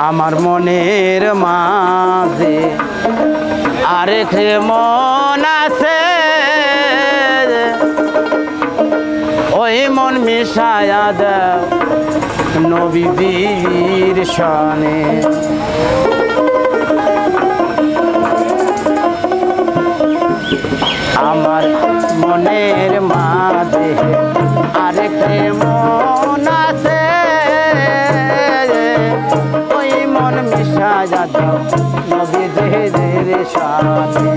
আমার মনের মাঝে আরেক মন আছে, ওই মন মিশায়া দাও নবীর শানে। আমার মনের মাঝে আরেক মন আছে, ওই মন মিশায়া দাও নবীর শানে।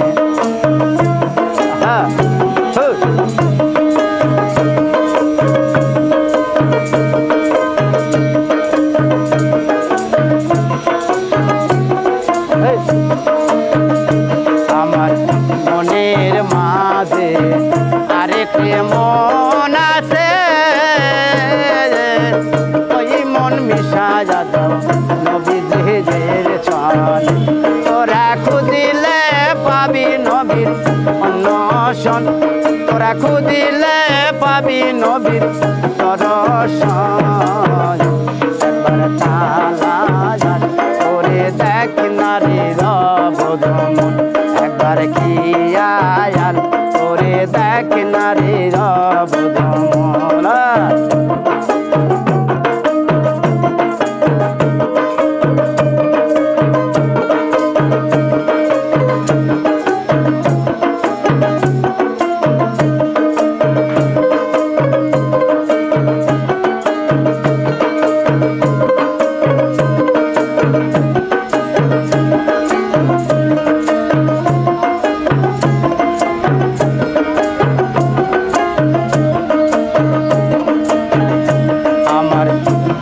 আমার মনের মাঝে আরেক মন আছে, ওই মন মিশায়া দাও নবীর শানে। তোরা খুঁজিলে পাবি নবীর অন্বেষণ, তোরা খুঁজিলে পাবি নবীর দর্শন। একবার তালা করে দেখ নারী রবদমন, একবার কি আয়াল করে দেখ নারী রবদমন।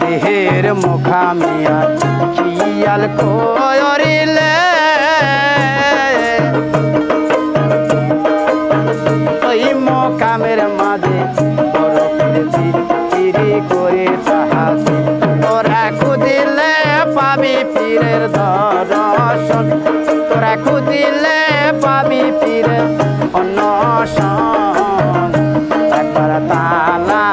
দেহের মুখামিয়া খিয়াল করিলে, ওই মোকামের মাঝে পিরি করে তাহাতে। তোরা খুঁজিলে পাবি পীরের দর্শন, তোরা খুঁজিলে পাবি পীরের অন্বেষণ। একবার তালা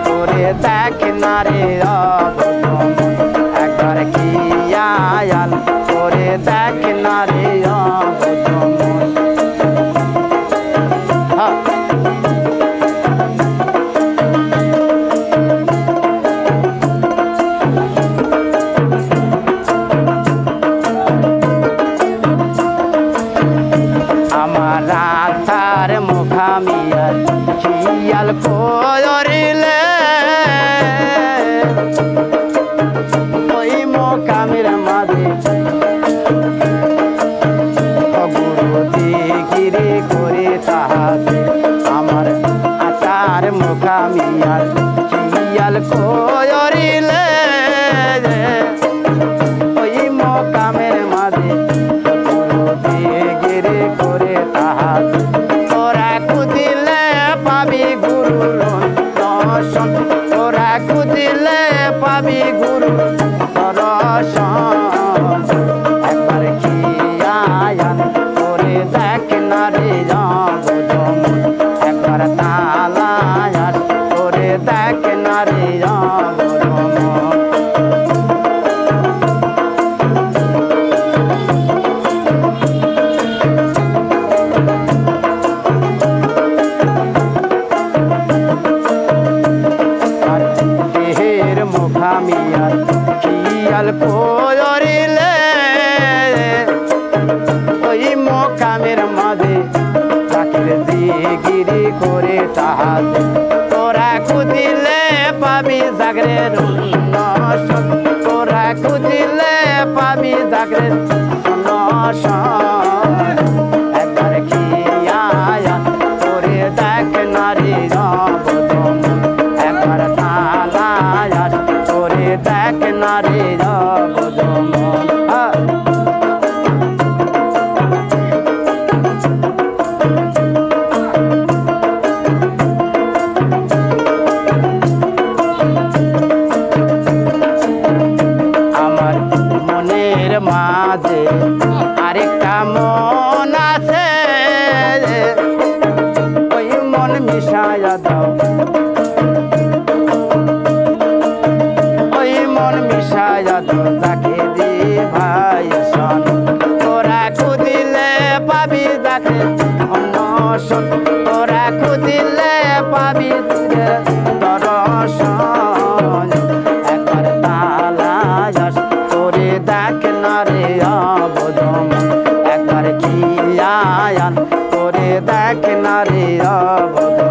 করে দেখ নারী রবদমন, একবার কি আয়াল করে দেখ নারী রবদমন। আমার রাধার মুখামিয়ার খিয়াল করিলে, ওই মোকামের মাঝে গুরু দিগিরি করে তাহাতে। আমার আচার মুখামিয়ার খিয়াল করিলে, ওই মোকামের মাঝে গুরু দিগিরি করে তাহাতে। তোরা খুঁজিলে পাবি গুরুর দর্শন, তোরা খুঁজিলে পাবি গুরু দর্শন। একবার কি আয়ান করে দেখ নারী রবদমন, একবার তালা করে দেখ নারী রবদমন। দেহের মুখামিয়ার খিয়াল করিলে, ওই মোকামের মাঝে চাকির দিগিরি করে তাহাতে। তোরা খুঁজিলে পাবি জাগরের অন্বেষণ, তোরা খুঁজিলে পাবি জাগরের অন্বেষণ। একবার কি আয়াল করে দেখ নারী রবদমন, একবার তালা করে দেখ নারী রবদমন। আমার মনের মাঝে আরেকটা মন আছে, ওই মন মিশায়া দাও, ওই মন মিশায়া দাও তাকে ওরা খুদিলে পাবি দর্শন একবার তালাশ করে দেখ না রে অবধম একবার কি আয়ান করে দেখ না রে অবধম